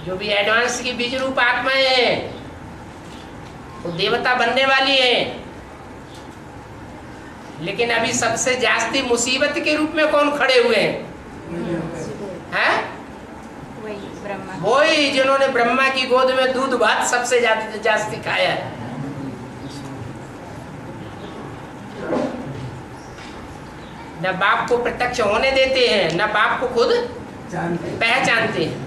जो भी एडवांस की बीज रूप आत्माएं हैं वो देवता बनने वाली हैं, लेकिन अभी सबसे जास्ती मुसीबत के रूप में कौन खड़े हुए हैं? वही ब्रह्मा, वही जिन्होंने ब्रह्मा की गोद में दूध भात सबसे जास्ती खाया है। न बाप को प्रत्यक्ष होने देते हैं, न बाप को खुद पहचानते हैं।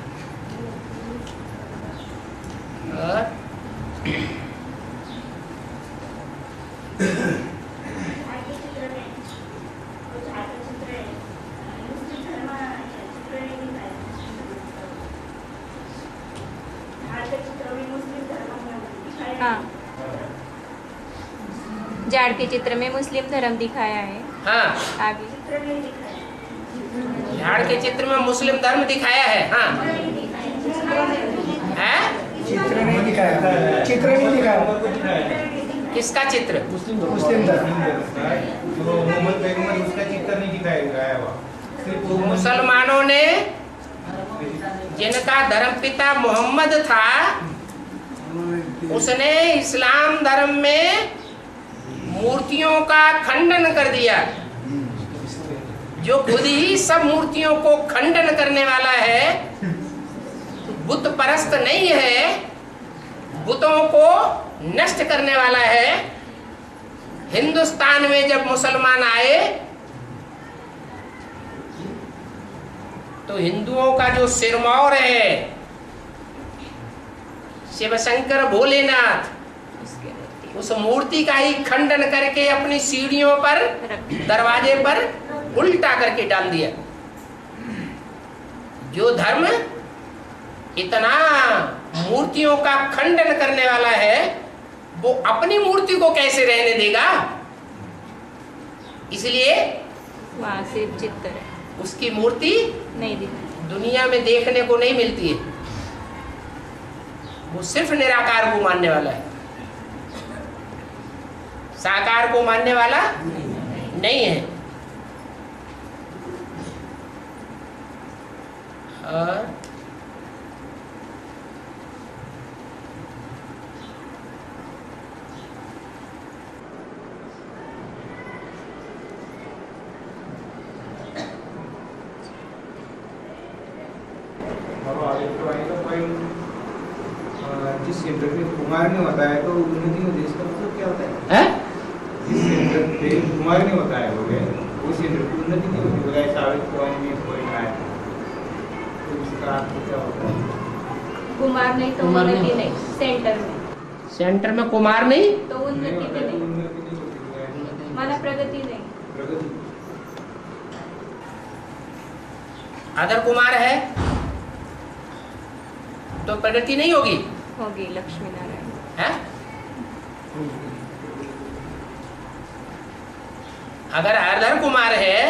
और हाँ, झाड़ के चित्र में मुस्लिम धर्म दिखाया है। हाँ, आगे झाड़ के चित्र में मुस्लिम धर्म दिखाया है। हाँ, है? चित्र नहीं दिखाया, चित्र नहीं दिखाया। किसका चित्र? मुस्लिम धर्म। मोहम्मद पैगंबर उसका चित्र नहीं दिखाया हुआ, सिर्फ वो मुसलमानों ने जिनका धर्म पिता मोहम्मद था, उसने इस्लाम धर्म में मूर्तियों का खंडन कर दिया। जो खुद ही सब मूर्तियों को खंडन करने वाला है, बुत परस्त नहीं है, बुतों को नष्ट करने वाला है। हिंदुस्तान में जब मुसलमान आए तो हिंदुओं का जो सिरमौर है शिव शंकर भोलेनाथ, उस मूर्ति का ही खंडन करके अपनी सीढ़ियों पर, दरवाजे पर उल्टा करके डाल दिया। जो धर्म इतना मूर्तियों का खंडन करने वाला है, वो अपनी मूर्ति को कैसे रहने देगा? इसलिए वहाँ सिर्फ चित्र है, उसकी मूर्ति नहीं दिखा। दुनिया में देखने को नहीं मिलती है। वो सिर्फ निराकार को मानने वाला है, साकार को मानने वाला नहीं है। और जिस सेंटर पे कुमार नहीं होता है तो उन्नति में देश का मतलब क्या होता है? जिस सेंटर पे कुमार नहीं होता है वो सेंटर की उन्नति नहीं होती, बजाय सावित्र में कोई आए तो उसका अर्थ क्या होता है? कुमार नहीं तो उन्नति नहीं। सेंटर में कुमार नहीं तो उन्नति नहीं, उन्नति नहीं होती, माना प्रगति नहीं। प्रगति। अगर कुमार है तो प्रगति नहीं होगी, होगी लक्ष्मी नारायण। है? अगर अर्धर कुमार है,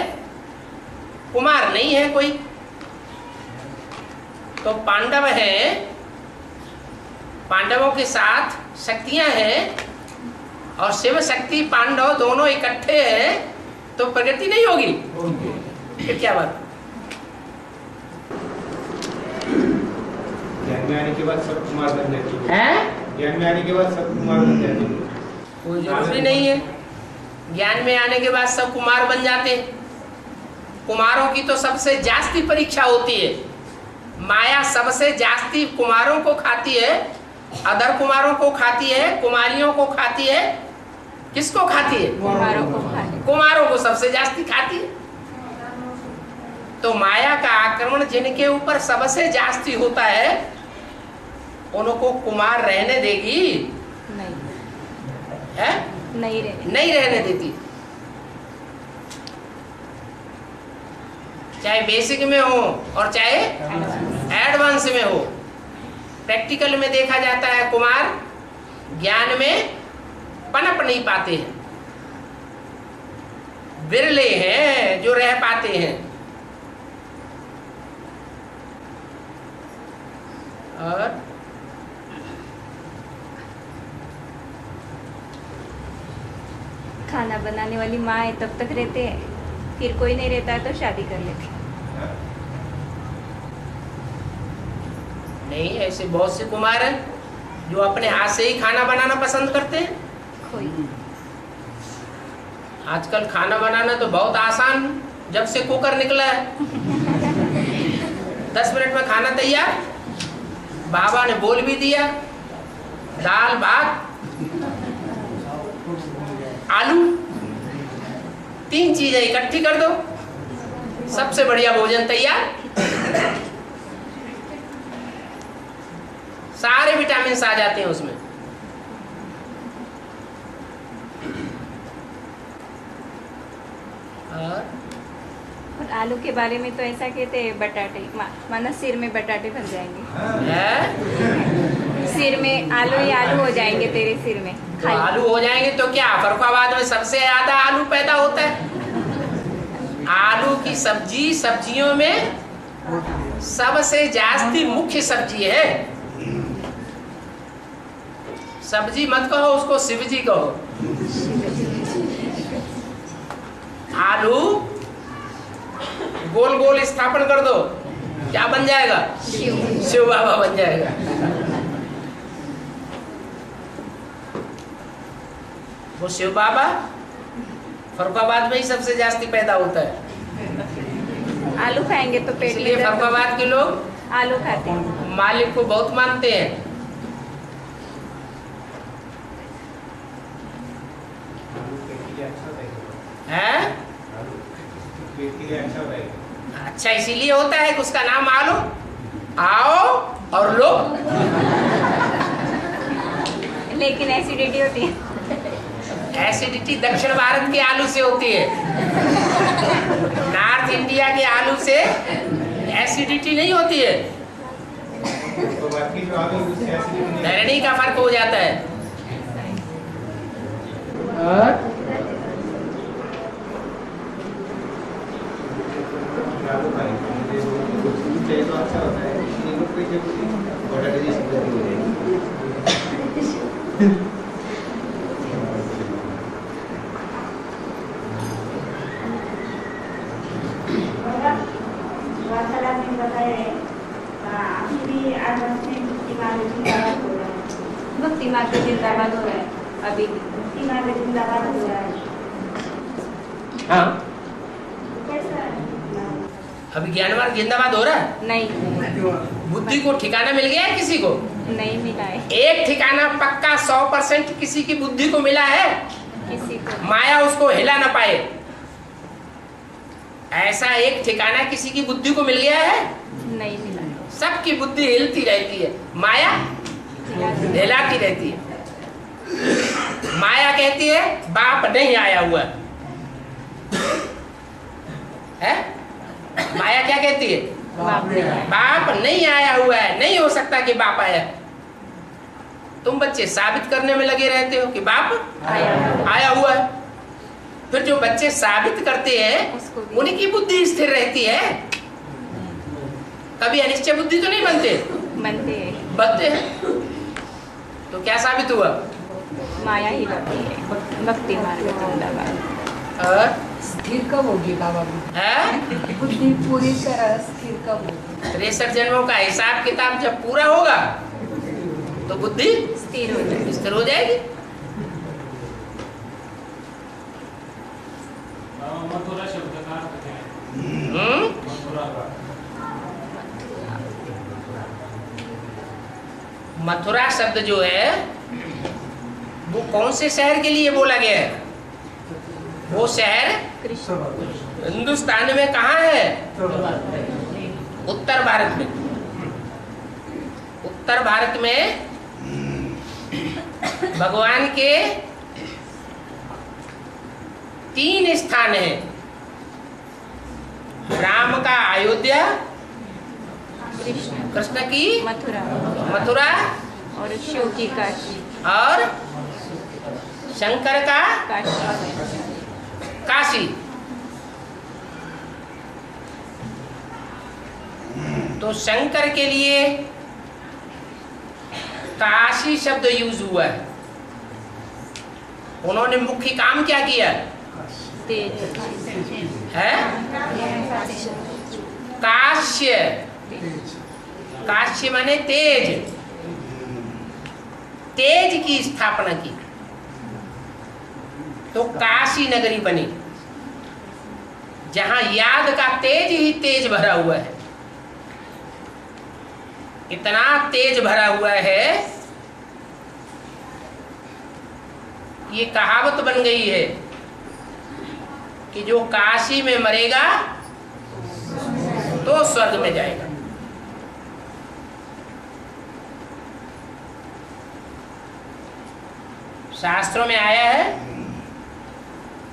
कुमार नहीं है कोई, तो पांडव है, पांडवों के साथ शक्तियां हैं और शिव शक्ति पांडव दोनों इकट्ठे हैं, तो प्रगति नहीं होगी। फिर क्या बात? ज्ञान में आने के बाद सब कुमार बन जाती है? ज्ञान में आने के बाद सब कुमार बन जाती कोई जरूरी नहीं है ज्ञान में आने के बाद सब कुमार बन जाते। कुमारों की तो सबसे जास्ती परीक्षा होती है। माया सबसे जास्ती कुमारों को खाती है, अदर कुमारों को खाती है, कुमारियों को खाती है। किसको खाती है? कुमारों को खाती। कुमारों को सबसे जास्ती खाती है। तो माया का आक्रमण जिनके ऊपर सबसे जास्ती होता है, उनको कुमार रहने देगी? नहीं, है? नहीं रहने देती। चाहे बेसिक में हो और चाहे एडवांस में हो। प्रैक्टिकल में देखा जाता है कुमार ज्ञान में पनप नहीं पाते हैं, बिरले हैं जो रह पाते हैं। और खाना बनाने वाली माँ है तब तक रहते हैं, फिर कोई नहीं रहता है तो शादी कर लेते हैं। नहीं, ऐसे बहुत से कुमार हैं जो अपने हाथ से ही खाना बनाना पसंद करते हैं। कोई आजकल खाना बनाना तो बहुत आसान, जब से कुकर निकला है 10 मिनट में खाना तैयार। बाबा ने बोल भी दिया, दाल भात आलू 3 चीजें इकट्ठी कर दो, सबसे बढ़िया भोजन तैयार। सारे विटामिन आ जाते हैं उसमें। और आलू के बारे में तो ऐसा कहते हैं, बटाटे माना सिर में बटाटे बन जाएंगे। है? सिर में आलू ही आलू हो जाएंगे तेरे सिर में। तो आलू हो जाएंगे तो क्या फरुखाबाद में सबसे ज्यादा आलू पैदा होता है। आलू की सब्जी सब्जियों में सबसे जास्ती मुख्य सब्जी है। सब्जी मत कहो उसको, शिवजी कहो। आलू गोल गोल स्थापन कर दो, क्या बन जाएगा? शिव बाबा बन जाएगा। वो शिव बाबा फरुखाबाद में ही सबसे जास्ती पैदा होता है। आलू खाएंगे तो पेट इसलिए में दर्द फरुखाबाद के लोग आलू खाते हैं। मालिक को बहुत मानते हैं। हैं? अच्छा इसीलिए होता है कि उसका नाम आलू, आओ और लो। लेकिन एसिडिटी होती है। एसिडिटी दक्षिण भारत के आलू से होती है, नॉर्थ इंडिया के आलू से एसिडिटी नहीं होती है। धरनी का फर्क हो जाता है। भक्ति माँ के जिंदाबाद हो रहा है अभी भी। भक्ति माँ के जिंदाबाद हो रहा है। हाँ, अभी ज्ञानवार जिंदाबाद हो रहा है। नहीं, बुद्धि को ठिकाना मिल गया है किसी को? नहीं मिला है एक ठिकाना पक्का 100% किसी की बुद्धि को मिला है, किसी को। माया उसको हिला ना पाए। ऐसा एक ठिकाना किसी की बुद्धि को मिल गया है? नहीं मिला। सबकी बुद्धि हिलती रहती है, माया हिलाती रहती है। माया कहती है बाप नहीं आया हुआ है। माया क्या कहती है? बाप नहीं आया हुआ है, नहीं हो सकता कि बाप आया। तुम बच्चे साबित करने में लगे रहते हो कि बाप आया हुआ है। फिर जो बच्चे साबित करते हैं उनकी बुद्धि स्थिर रहती है, कभी अनिश्चय बुद्धि तो नहीं बनते हैं। तो क्या साबित हुआ? माया ही लगती है। भक्ति मार्ग जिंदाबाद। स्थिर कब होगी बाबा? बुद्धि पूरी तरह स्थिर कब होगी? 63 जन्मों का हिसाब किताब जब पूरा होगा तो बुद्धि स्थिर हो जाएगी। मथुरा शब्द का अर्थ क्या है? मथुरा का मथुरा शब्द जो है वो कौन से शहर के लिए बोला गया है? वो शहर हिंदुस्तान में कहाँ है? उत्तर भारत में। उत्तर भारत में भगवान के 3 स्थान हैं। राम का अयोध्या, कृष्ण की मथुरा और शिव की काशी और शंकर का काशी। तो शंकर के लिए काशी शब्द यूज हुआ है। उन्होंने मुख्य काम क्या किया है? काश्य काशी माने तेज, तेज की स्थापना की तो काशी नगरी बनी, जहां याद का तेज ही तेज भरा हुआ है। इतना तेज भरा हुआ है, ये कहावत बन गई है कि जो काशी में मरेगा तो स्वर्ग में जाएगा। शास्त्रों में आया है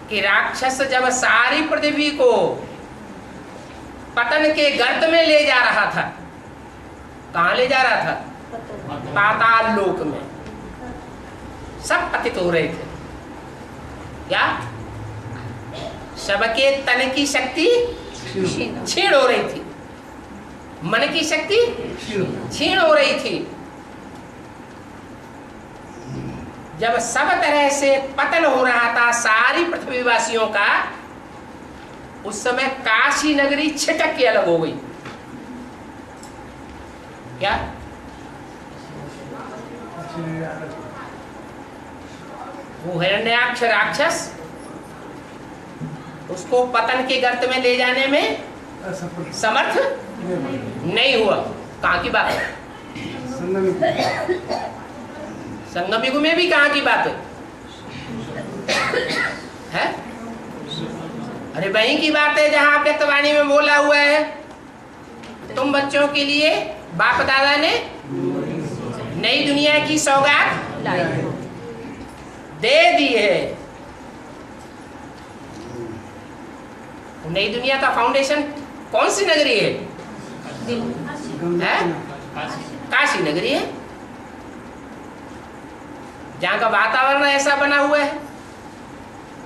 कि राक्षस जब सारी पृथ्वी को पतन के गर्त में ले जा रहा था, कहां ले जा रहा था? पाताल लोक में। सब पतित हो रहे थे। क्या? सबके तन की शक्ति क्षीण हो रही थी, मन की शक्ति क्षीण हो रही थी। जब सब तरह से पतन हो रहा था सारी पृथ्वीवासियों का, उस समय काशी नगरी छिटक के अलग हो गई। क्या? वो हिरण्याक्ष राक्षस उसको पतन के गर्त में ले जाने में समर्थ नहीं हुआ। कहां की बात है? संगम युग में भी कहां की बात है? अरे वहीं की बात है जहां व्यक्तवाणी में बोला हुआ है, तुम बच्चों के लिए बाप दादा ने नई दुनिया की सौगात दे दी है। नई दुनिया का फाउंडेशन कौन सी नगरी है? काशी नगरी है, जहाँ का वातावरण ऐसा बना हुआ है।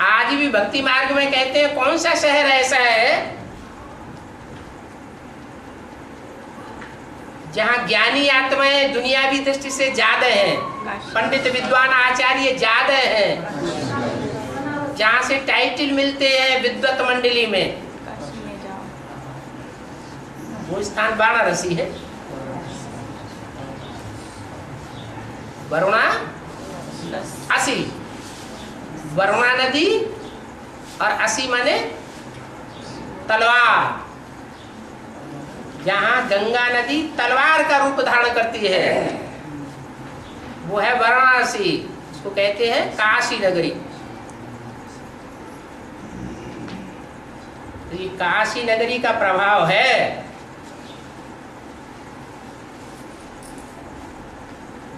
आज भी भक्ति मार्ग में कहते हैं कौन सा शहर ऐसा है जहाँ ज्ञानी आत्माएं दुनियावी दृष्टि से ज्यादा हैं, पंडित विद्वान आचार्य ज्यादा हैं, जहाँ से टाइटल मिलते हैं विद्वत मंडली में। वो स्थान वाराणसी है। वरुणा असी, वरुणा नदी और असी माने तलवार। जहां गंगा नदी तलवार का रूप धारण करती है वो है वाराणसी, उसको कहते हैं काशी नगरी। तो ये काशी नगरी का प्रभाव है।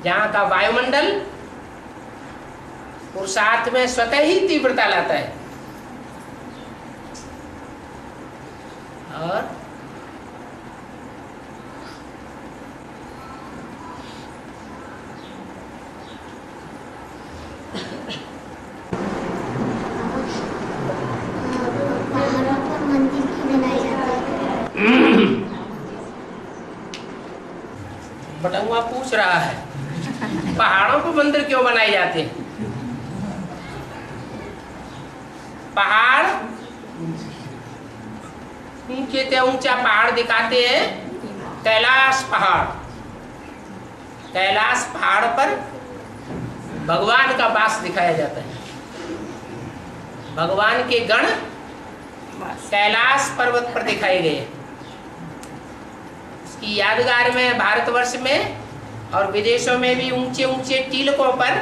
जहां का वायुमंडल पुरुषार्थ में स्वतः ही तीव्रता लाता है और बटुआ पूछ रहा है पहाड़ों पर मंदिर क्यों बनाए जाते हैं? पहाड़ ऊंचे से ऊंचा पहाड़ दिखाते हैं, कैलाश पहाड़। कैलाश पहाड़ पर भगवान का वास दिखाया जाता है। भगवान के गण कैलाश पर्वत पर दिखाए गए। उसकी यादगार में भारतवर्ष में और विदेशों में भी ऊंचे ऊंचे टीलों पर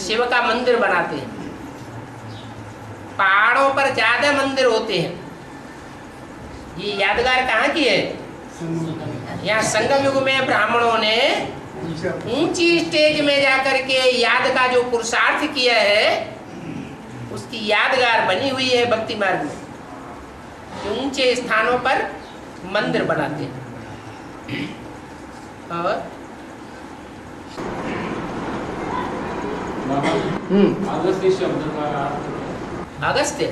शिव का मंदिर बनाते हैं। पहाड़ों पर ज्यादा मंदिर होते हैं। ये यादगार कहाँ की है? यहाँ संगम युग में ब्राह्मणों ने ऊंची स्टेज में जाकर के याद का जो पुरुषार्थ किया है उसकी यादगार बनी हुई है भक्ति मार्ग में। ऊंचे स्थानों पर मंदिर बनाते हैं। और अगस्त्य शब्द का अगस्त्य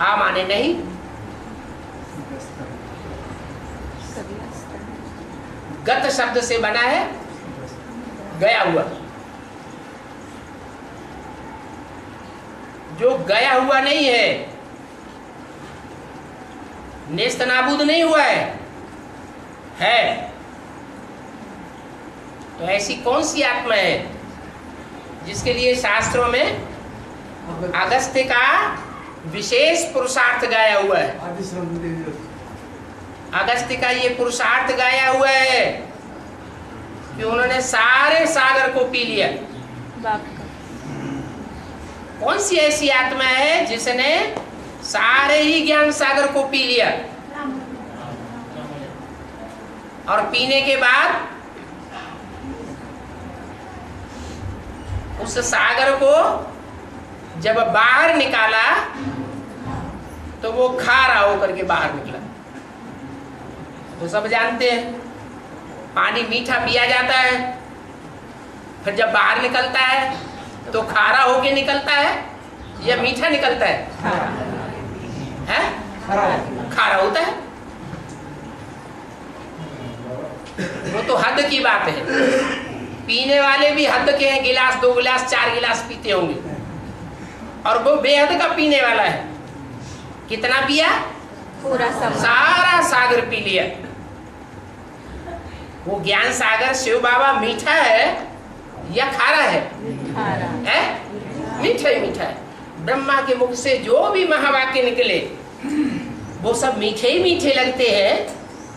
आ माने नहीं, गत शब्द से बना है गया हुआ। जो गया हुआ नहीं है नेस्त नाबूद नहीं हुआ है। तो ऐसी कौन सी आत्मा है जिसके लिए शास्त्रों में अगस्त्य का विशेष पुरुषार्थ गाया हुआ है? अगस्त्य का ये पुरुषार्थ गाया हुआ है कि उन्होंने सारे सागर को पी लिया। बाप का कौन सी ऐसी आत्मा है जिसने सारे ही ज्ञान सागर को पी लिया और पीने के बाद उस सागर को जब बाहर निकाला तो वो खारा होकर के बाहर निकला। वो सब जानते हैं पानी मीठा पिया जाता है, फिर जब बाहर निकलता है तो खारा होके निकलता है या मीठा निकलता है? खारा होता है। वो तो हद की बात है। पीने वाले भी हद के हैं, गिलास 2 गिलास 4 गिलास पीते होंगे, और वो बेहद का पीने वाला है। कितना पिया? पूरा समुद्र, सारा सागर पी लिया। वो ज्ञान सागर शिव बाबा मीठा है या खारा है? खारा है? मीठा ही मीठा है। ब्रह्मा के मुख से जो भी महावाक्य निकले वो सब मीठे ही मीठे लगते हैं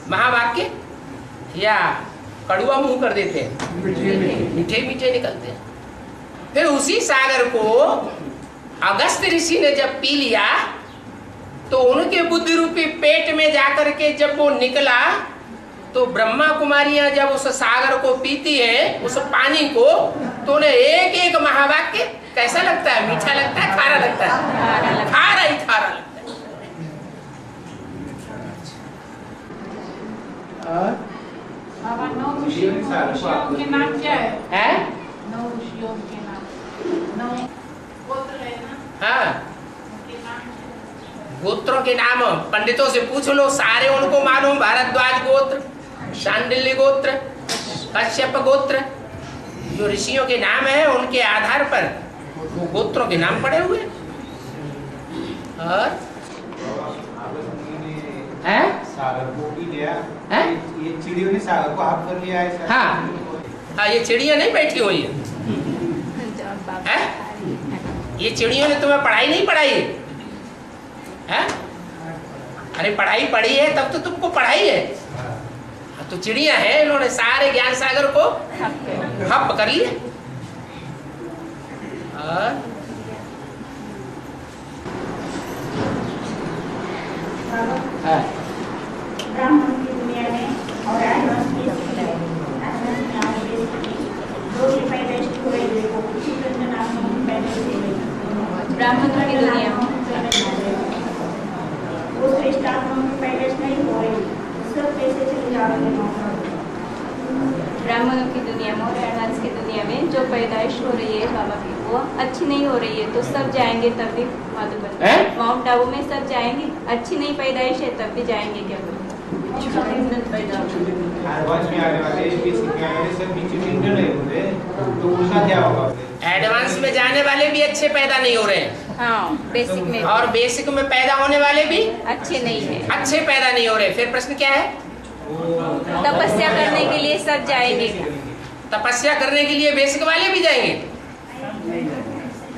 महावाक्य, या कड़वा मुंह कर देते हैं? मीठे मीठे निकलते हैं। फिर उसी सागर को अगस्त्य ऋषि ने जब पी लिया तो उनके बुद्धि रूपी पेट में जाकर के जब वो निकला तो ब्रह्मा कुमारियां जब उस सागर को पीती है, उस पानी को, तो उन्हें एक एक महावाक्य कैसा लगता है? मीठा लगता है, खारा लगता है? खारा ही खारा लगता है। बाबा 9 ऋषियों के नाम क्या है? 9 ऋषियों के नाम, 9 गोत्र है ना? हाँ, उनके नाम क्या है? गोत्रों के नाम पंडितों से पूछ लो, सारे उनको मालूम। भारद्वाज गोत्र, शांडिल्य गोत्र, कश्यप गोत्र, जो ऋषियों के नाम है उनके आधार पर वो गोत्रों के नाम पड़े हुए। और है? सागर को पी लिया है? ये चिड़ियों ने सागर को हाफ कर लिया है। हाँ, ये चिड़िया नहीं बैठी हुई है। जब बाप है? ये चिड़ियों ने तुम्हें पढ़ाई नहीं पढ़ाई है? अरे पढ़ाई पढ़ी है तब तो तुमको पढ़ाई है। तो चिड़िया है, इन्होंने सारे ज्ञान सागर को हप कर लिया। और ब्राह्मण की दुनिया में और एडवांस की दो की पैदाइश हो रही है, वो उसी तरह नाम में पैदाइश हो रही है। ब्राह्मणों की दुनिया में वो श्रेष्ठ आत्माओं की पैदाइश नहीं हो रही, सब कैसे चले जा रहे हैं? ब्राह्मणों की दुनिया में और एडवांस की दुनिया में जो पैदाइश हो रही है बाबा की, वो अच्छी नहीं हो रही है। तो सब जाएंगे तब भी मधुबन, माउंट आबू में सब जाएंगे। अच्छी नहीं पैदाइश है तब भी जाएंगे क्या बोले? एडवांस में आने वाले, बेसिक में आने वाले सब नीचे इंटर नहीं होते, तो उनका क्या होगा? एडवांस में जाने वाले भी अच्छे पैदा नहीं हो रहे हैं। हाँ, बेसिक में और बेसिक में पैदा होने वाले भी अच्छे नहीं है। अच्छे पैदा नहीं हो रहे। फिर प्रश्न क्या है? तपस्या करने के लिए सब जाएंगे। तपस्या करने के लिए बेसिक वाले भी जाएंगे?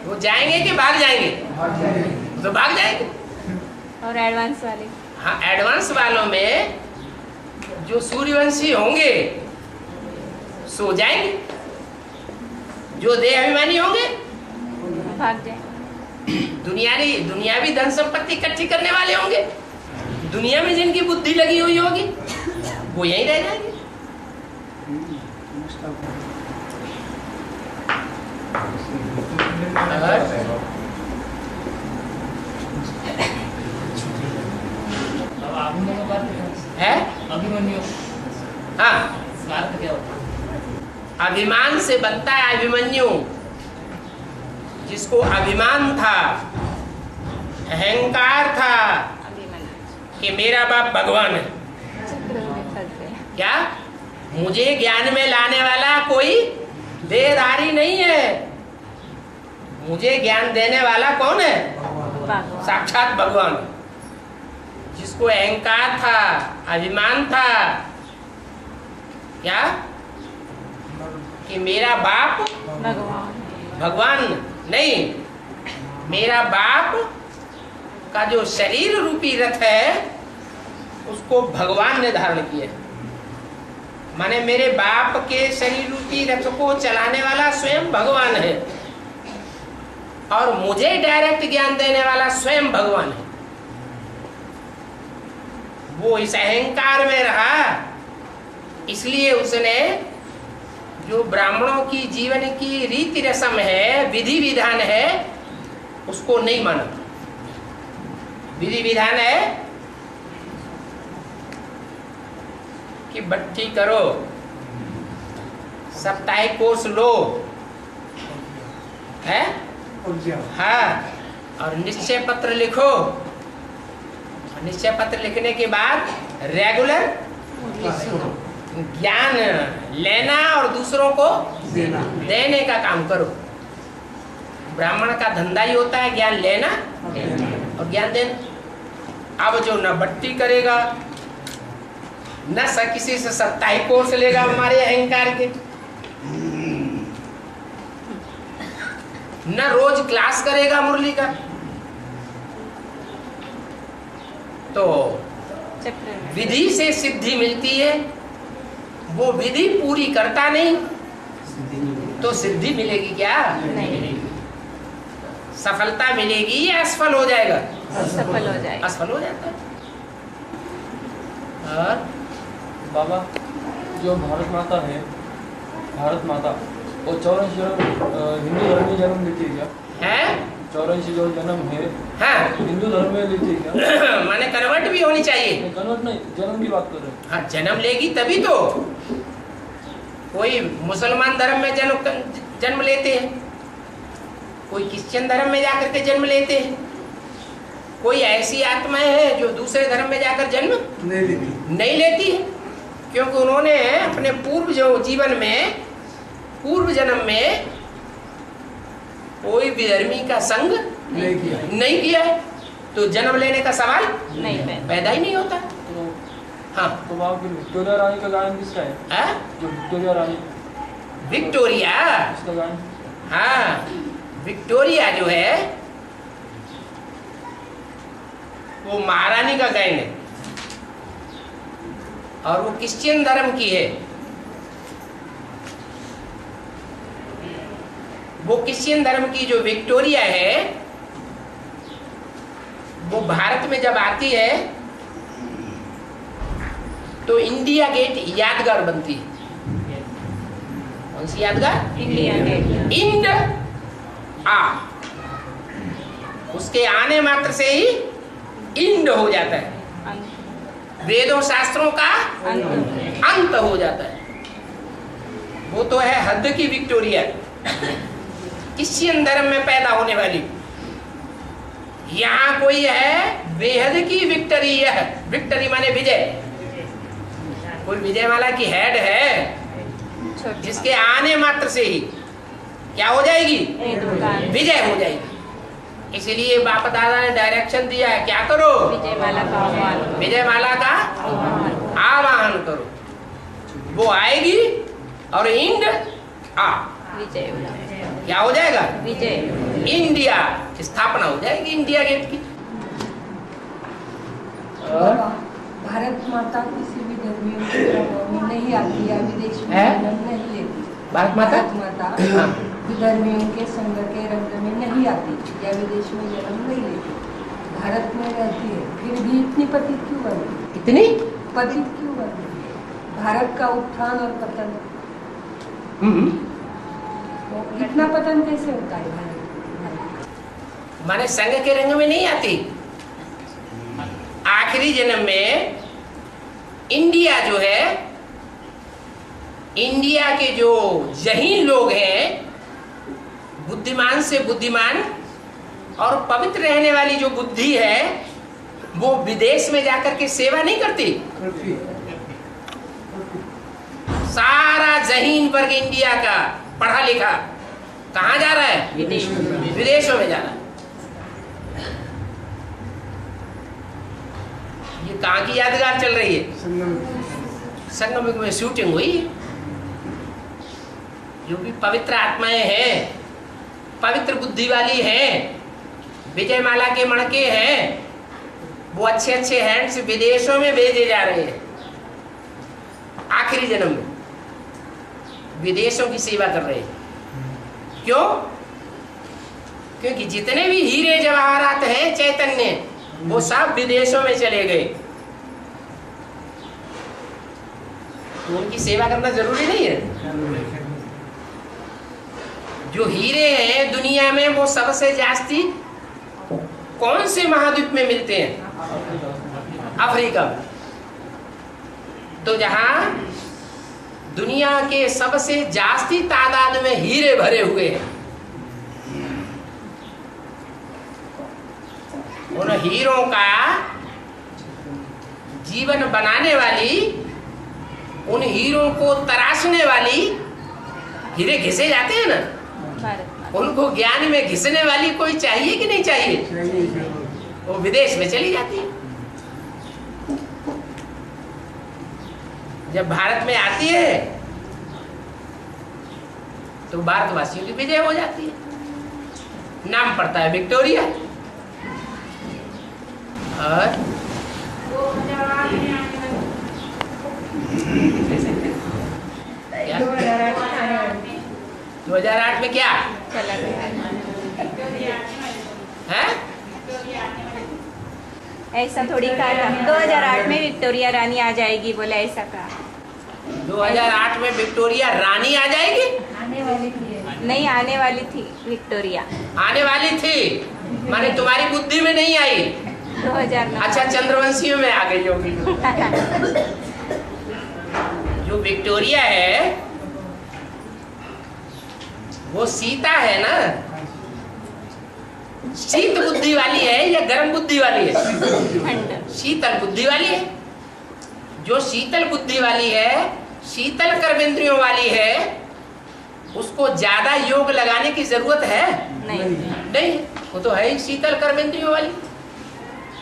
वो जाएंगे कि भाग जाएंगे? तो भाग जाएंगे। और एडवांस वाले? हाँ, एडवांस वालों में जो सूर्यवंशी होंगे सो जाएंगे, जो देह अभिमानी होंगे भाग जाए। दुनियावी धन संपत्ति इकट्ठी करने वाले होंगे, दुनिया में जिनकी बुद्धि लगी हुई होगी वो यहीं रह जाएंगे। है? अभिमन्यु हाँ, का अर्थ क्या होता है? अभिमान से बनता है अभिमन्यु। जिसको अभिमान था, अहंकार था कि मेरा बाप भगवान है, चक्र में फंस गए। क्या मुझे ज्ञान में लाने वाला कोई देहधारी नहीं है, मुझे ज्ञान देने वाला कौन है? भगवान। साक्षात भगवान। जिसको अहंकार था, अभिमान था, क्या कि मेरा बाप भगवान नहीं, मेरा बाप का जो शरीर रूपी रथ है उसको भगवान ने धारण किया। माने मेरे बाप के शरीर रूपी रथ को चलाने वाला स्वयं भगवान है और मुझे डायरेक्ट ज्ञान देने वाला स्वयं भगवान है। वो इस अहंकार में रहा, इसलिए उसने जो ब्राह्मणों की जीवन की रीति रस्म है, विधि विधान है, उसको नहीं माना। विधि विधान है कि बट्टी करो, साप्ताहिक कोर्स लो, है हाँ, और निश्चय पत्र लिखो। निश्चय पत्र लिखने के बाद रेगुलर ज्ञान लेना और दूसरों को देने का काम करो। ब्राह्मण का धंधा ही होता है ज्ञान लेना और ज्ञान देना। अब जो न बट्टी करेगा, न किसी से साप्ताहिक कोर्स लेगा हमारे अहंकार के, न रोज क्लास करेगा मुरली का, तो विधि से सिद्धि मिलती है। वो विधि पूरी करता नहीं तो सिद्धि मिलेगी क्या? नहीं। सफलता मिलेगी या असफल हो जाएगा? सफल हो जाएगा। असफल हो जाता है। और बाबा जो भारत माता है, भारत माता वो 84 हिंदू धर्म में जन्म लेती है क्या? है 84 जो जन्म है हाँ हिंदू धर्म में लेती है क्या? माने कन्वर्ट भी होनी चाहिए। कन्वर्ट नहीं, जन्म की बात कर रहे हैं। हाँ जन्म लेगी तभी तो। कोई मुसलमान धर्म में जन्म लेते हैं, कोई क्रिश्चियन धर्म में जाकर के जन्म लेते हैं, कोई ऐसी आत्माएं हैं जो दूसरे धर्म में जाकर जन्म नहीं लेती है, क्योंकि उन्होंने अपने पूर्व जो जीवन में, पूर्व जन्म में कोई विधर्मी का संग नहीं किया है, तो जन्म लेने का सवाल नहीं पैदा ही नहीं होता। तो हाँ तो बाबा फिर विक्टोरिया रानी का गायन किसका है? है? जो विक्टोरिया रानी, विक्टोरिया, उसका गायन? हाँ विक्टोरिया जो है वो महारानी का गायन है और वो क्रिश्चियन धर्म की है। वो क्रिश्चियन धर्म की जो विक्टोरिया है वो भारत में जब आती है तो इंडिया गेट यादगार बनती है। कौन सी यादगार? India gate. इंड आ, उसके आने मात्र से ही इंड हो जाता है, वेदों शास्त्रों का अंत हो जाता है। वो तो है हद की विक्टोरिया, क्रिश्चियन धर्म में पैदा होने वाली। यहाँ कोई है बेहद की विक्टरी है, विक्टरी माने विजय। कोई विजयमाला की हेड है जिसके आने मात्र से ही क्या हो जाएगी? विजय हो जाएगी। इसलिए बाप दादा ने डायरेक्शन दिया है, क्या करो? विजयमाला का आह्वान। विजयमाला का आवाहन करो। वो आएगी और इंड आ विजय क्या हो जाएगा? विजय। इंडिया स्थापना हो जाएगी इंडिया गेट की। भारत माता किसी भी धर्मियों के प्रभाव में नहीं आती या विदेश में जन्म नहीं लेती। भारत माता हाँ। विधर्मियों के संग के रंग में नहीं आती या विदेश में जन्म नहीं लेती, भारत में रहती है, फिर भी इतनी पतित क्यों बनी? इतनी पतित क्यों बनी? भारत का उत्थान और पतन, तो इतना पतन कैसे होता है भारत? माने संघ के रंग में नहीं आती। आखिरी जन्म में इंडिया जो है, इंडिया के जो जहीन लोग हैं, बुद्धिमान से बुद्धिमान और पवित्र रहने वाली जो बुद्धि है, वो विदेश में जाकर के सेवा नहीं करती। सारा जहीन वर्ग इंडिया का पढ़ा लिखा कहाँ जा रहा है? विदेशों में जा रहा है। ये कहाँ की यादगार चल रही है? संगम में शूटिंग हुई। जो भी पवित्र आत्माएं हैं, पवित्र बुद्धि वाली हैं, विजयमाला के मणके हैं, वो अच्छे अच्छे हैंड्स विदेशों में भेजे जा रहे हैं। आखिरी जन्म में विदेशों की सेवा कर रहे हैं। क्यों? क्योंकि जितने भी हीरे जवाहरात हैं चैतन्य, वो सब विदेशों में चले गए। तो उनकी सेवा करना जरूरी नहीं है। जो हीरे हैं दुनिया में, वो सबसे जास्ती कौन से महाद्वीप में मिलते हैं? अफ्रीका में। तो जहां दुनिया के सबसे जास्ती तादाद में हीरे भरे हुए हैं, उन हीरों का जीवन बनाने वाली, उन हीरों को तराशने वाली, हीरे घिसे जाते हैं ना, उनको ज्ञान में घिसने वाली कोई चाहिए कि नहीं चाहिए? वो विदेश में चली जाती है। जब भारत में आती है तो भारतवासियों की विजय हो जाती है। नाम पड़ता है विक्टोरिया। और 2008 में क्या चला गया है? ऐसा थोड़ी कहा था। 2008 में विक्टोरिया रानी आ जाएगी, बोले ऐसा कहा। 2008 में विक्टोरिया रानी आ जाएगी? आने वाली थी। नहीं, आने वाली थी विक्टोरिया। आने वाली थी माने तुम्हारी बुद्धि में नहीं आई। 2009। अच्छा, चंद्रवंशियों में आ गई होगी। जो विक्टोरिया है वो सीता है ना, शीत बुद्धि वाली है या गर्म बुद्धि वाली है? शीतल बुद्धि वाली है। जो शीतल बुद्धि वाली है, शीतल कर्मेंद्रियों वाली है, उसको ज्यादा योग लगाने की जरूरत है नहीं, वो तो है ही शीतल कर्मेंद्रियों वाली।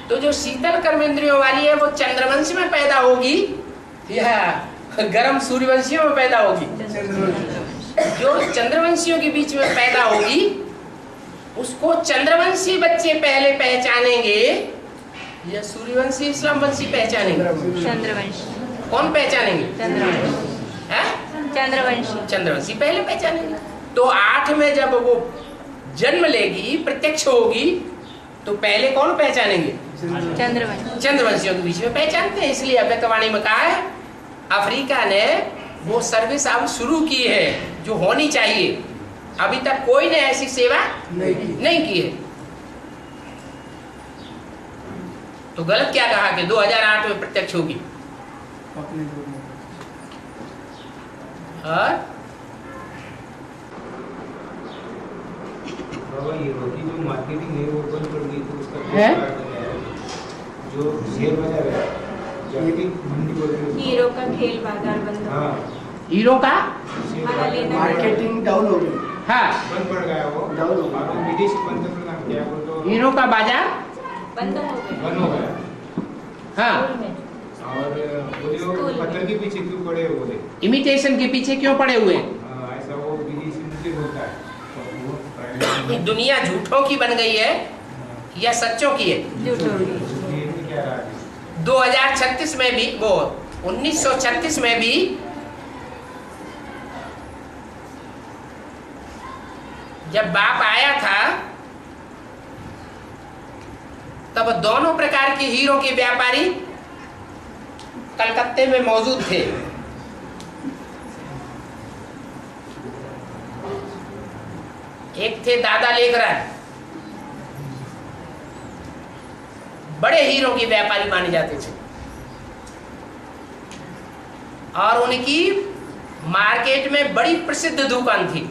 तो जो शीतल कर्मेंद्रियों वाली है वो चंद्रवंश में पैदा होगी या गर्म सूर्यवंशियों में पैदा होगी? जो चंद्रवंशियों के बीच में पैदा होगी उसको चंद्रवंशी बच्चे पहले पहचानेंगे या सूर्यवंशी इस्लामवंशी पहचानेंगे? चंद्रवंशी। कौन पहचानेंगे? चंद्रवंशी। चंद्रवंशी पहले पहचानेंगे। तो 8 में जब वो जन्म लेगी, प्रत्यक्ष होगी, तो पहले कौन पहचानेंगे? चंद्रवंशी। चंद्रवंशियों के बीच में पहचानते हैं। इसलिए अव्यक्तवाणी में कहा है अफ्रीका ने वो सर्विस अब शुरू की है जो होनी चाहिए। अभी तक कोई ने ऐसी सेवा नहीं की है। तो गलत क्या कहा कि 2008 में प्रत्यक्ष होगी? और बाबा ये रोटी जो मार्केटिंग है वो बंद कर दी, तो उसका है? जो शेयर बाजार है, जागतिक मंडी बोलते हैं, हीरो का खेल बाजार बंद हो हाँ, हीरो का मार्केटिंग डाउन हो गई। हाँ, बंद पड़ गया वो। डाउन हो गया। और विदेश बंद करना क्या बोल तो हीरो का बाजार बंद हो गया। बंद हो गया। हाँ, और वो जो पत्थर के पीछे क्यों पड़े हो बोले, इमिटेशन के पीछे क्यों पड़े हुए? ऐसा वो विदेशी मुझे बोलता है। तो वो प्राइवेट दुनिया झूठों की बन गई है या सच्चों की है? झूठों की। में क्या रहा है? 2036 में भी, वो 1936 में भी जब बाप आया था तब दोनों प्रकार के हीरो के व्यापारी कलकत्ते में मौजूद थे। एक थे दादा लेखराज, बड़े हीरो के व्यापारी माने जाते थे, और उनकी मार्केट में बड़ी प्रसिद्ध दुकान थी।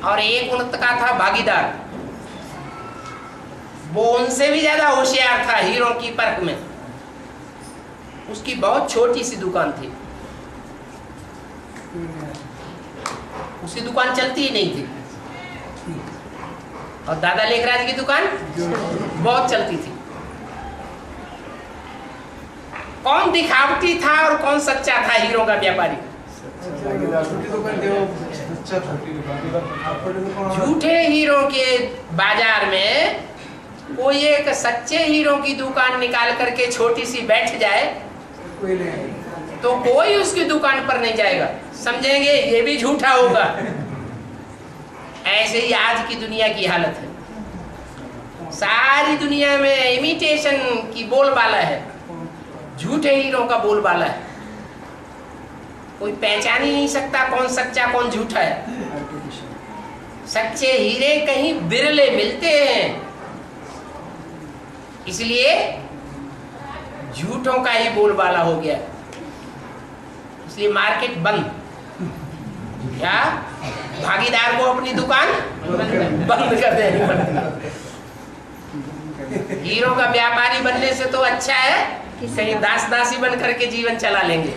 और एक उनका था भागीदार, वो उनसे भी ज्यादा होशियार था हीरो की परख में। उसकी बहुत छोटी सी दुकान थी, उसकी दुकान चलती ही नहीं थी। और दादा लेखराज की दुकान बहुत चलती थी। कौन दिखावटी था और कौन सच्चा था हीरो का व्यापारी? झूठे हीरो के बाजार में कोई एक सच्चे हीरो की दुकान निकाल करके छोटी सी बैठ जाए तो कोई उसकी दुकान पर नहीं जाएगा, समझेंगे ये भी झूठा होगा। ऐसे ही आज की दुनिया की हालत है। सारी दुनिया में इमिटेशन की बोलबाला है, झूठे हीरो का बोलबाला है। कोई पहचान ही नहीं सकता कौन सच्चा कौन झूठा है। सच्चे हीरे कहीं बिरले मिलते हैं, इसलिए झूठों का ही बोलबाला हो गया, इसलिए मार्केट बंद। क्या भागीदार को अपनी दुकान बंद कर देनी पड़ती। हीरो का व्यापारी बनने से तो अच्छा है कहीं दास दासी बन करके जीवन चला लेंगे।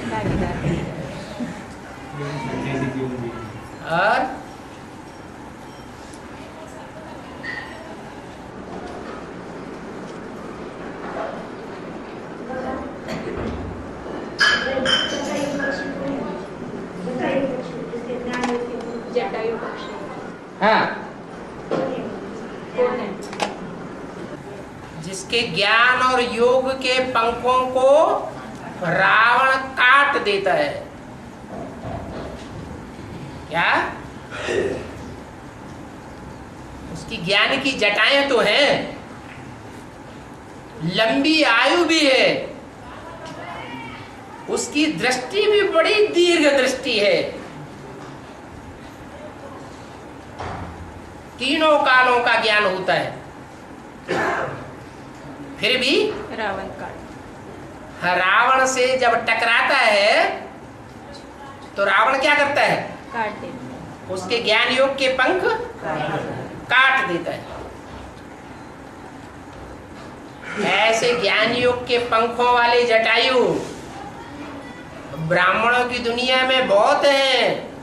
और जटायु पक्षी हाँ, कौन है? जिसके ज्ञान और योग के पंखों को रावण काट देता है। क्या? उसकी ज्ञान की जटाएं तो हैं, लंबी आयु भी है, उसकी दृष्टि भी बड़ी दीर्घ दृष्टि है, तीनों कालों का ज्ञान होता है, फिर भी रावण काट। रावण से जब टकराता है तो रावण क्या करता है? काट देता। उसके ज्ञान योग के पंख काट देता है। ऐसे ज्ञान योग के पंखों वाले जटायु ब्राह्मणों की दुनिया में बहुत हैं,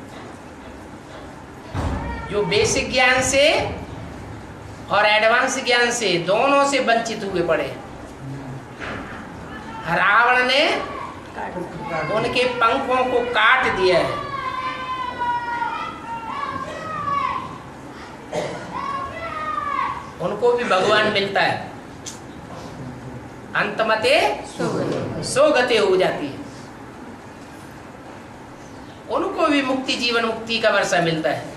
जो बेसिक ज्ञान से और एडवांस ज्ञान से दोनों से वंचित हुए पड़े। रावण ने उनके पंखों को काट दिया है। उनको भी भगवान मिलता है, अंतमते सोगते हो जाती है, उनको भी मुक्ति जीवन मुक्ति का वर्षा मिलता है